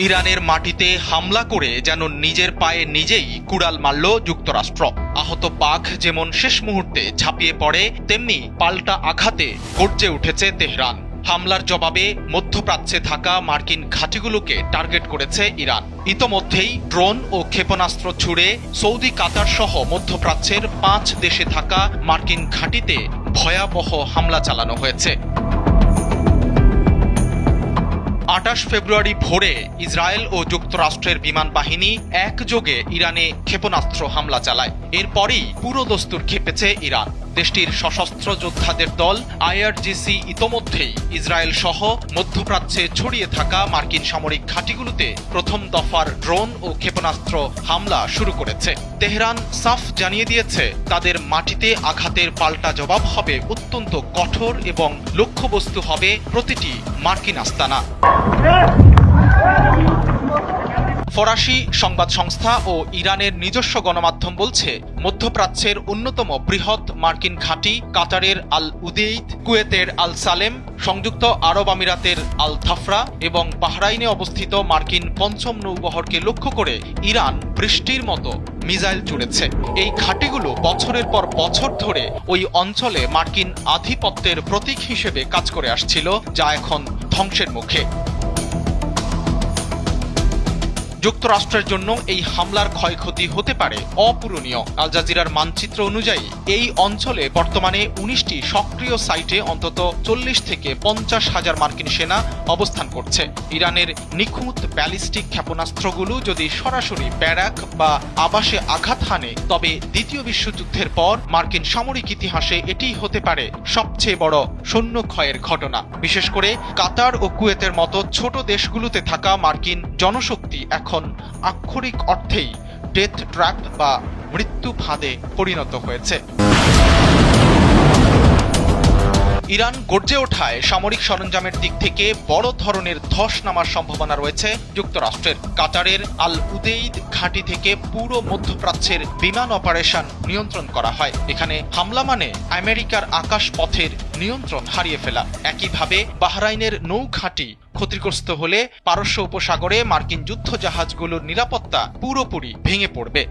ইরানের মাটিতে হামলা করে যেন নিজের পায়ে নিজেই কুড়াল মারল যুক্তরাষ্ট্র। আহত পাক যেমন শেষ মুহূর্তে ঝাঁপিয়ে পড়ে, তেমনি পাল্টা আঘাতে গর্জে উঠেছে তেহরান। হামলার জবাবে মধ্যপ্রাচ্যে থাকা মার্কিন ঘাঁটিগুলোকে টার্গেট করেছে ইরান। ইতোমধ্যেই ড্রোন ও ক্ষেপণাস্ত্র ছুড়ে সৌদি, কাতার সহ মধ্যপ্রাচ্যের 5 দেশে থাকা মার্কিন ঘাঁটিতে ভয়াবহ হামলা চালানো হয়েছে। 28 ফেব্রুয়ারি ভোরে ইসরায়েল ও যুক্তরাষ্ট্রের বিমান বাহিনী একযোগে ইরানে ক্ষেপণাস্ত্র হামলা চালায়। এরপরই পুরো দস্তুর খেপেছে ইরান। দেশটির সশস্ত্র যোদ্ধাদের দল IRGC ইতোমধ্যেই ইসরায়েল সহ মধ্যপ্রাচ্যে ছড়িয়ে থাকা মার্কিন সামরিক ঘাঁটিগুলোতে প্রথম দফার ড্রোন ও ক্ষেপণাস্ত্র হামলা শুরু করেছে। তেহরান সাফ জানিয়ে দিয়েছে, তাদের মাটিতে আঘাতের পাল্টা জবাব হবে অত্যন্ত কঠোর এবং লক্ষ্যবস্তু হবে প্রতিটি মার্কিন আস্তানা। ফরাসি সংবাদ সংস্থা ও ইরানের নিজস্ব গণমাধ্যম বলছে, মধ্যপ্রাচ্যের অন্যতম বৃহৎ মার্কিন ঘাঁটি কাতারের আল উদেইদ, কুয়েতের আল সালেম, সংযুক্ত আরব আমিরাতের আল ধাফরা এবং বাহরাইনে অবস্থিত মার্কিন পঞ্চম নৌবহরকে লক্ষ্য করে ইরান বৃষ্টির মতো মিসাইল ছুড়েছে। এই ঘাঁটিগুলো বছরের পর বছর ধরে ওই অঞ্চলে মার্কিন আধিপত্যের প্রতীক হিসেবে কাজ করে আসছিল, যা এখন ধ্বংসের মুখে। যুক্তরাষ্ট্রের জন্য এই হামলার ক্ষয়ক্ষতি হতে পারে অপূরণীয়। আল জাজিরার মানচিত্র অনুযায়ী এই অঞ্চলে বর্তমানে 19টি সক্রিয় সাইটে অন্তত 40 থেকে 50 হাজার মার্কিন সেনা অবস্থান করছে। ইরানের নিখুঁত ব্যালিস্টিক ক্ষেপণাস্ত্রগুলো যদি সরাসরি ব্যারাক বা আবাসে আঘাত হানে, তবে দ্বিতীয় বিশ্বযুদ্ধের পর মার্কিন সামরিক ইতিহাসে এটিই হতে পারে সবচেয়ে বড় সৈন্য ক্ষয়ের ঘটনা। বিশেষ করে কাতার ও কুয়েতের মতো ছোট দেশগুলোতে থাকা মার্কিন জনশক্তি এখন আক্ষরিক অর্থেই ডেথ ট্র্যাপ বা মৃত্যু ফাঁদে পরিণত হয়েছে। ইরান গর্জে ওঠায় সামরিক সরঞ্জামের দিক থেকে বড় ধরনের ধস নামার সম্ভাবনা রয়েছে যুক্তরাষ্ট্রের। কাতারের আল উদেইদ ঘাঁটি থেকে পুরো মধ্যপ্রাচ্যের বিমান অপারেশন নিয়ন্ত্রণ করা হয়। এখানে হামলা মানে আমেরিকার আকাশ পথের নিয়ন্ত্রণ হারিয়ে ফেলা। একইভাবে বাহরাইনের নৌ ঘাঁটি ক্ষতিগ্রস্ত হলে পারস্য উপসাগরে মার্কিন যুদ্ধ জাহাজগুলোর নিরাপত্তা পুরোপুরি ভেঙে পড়বে।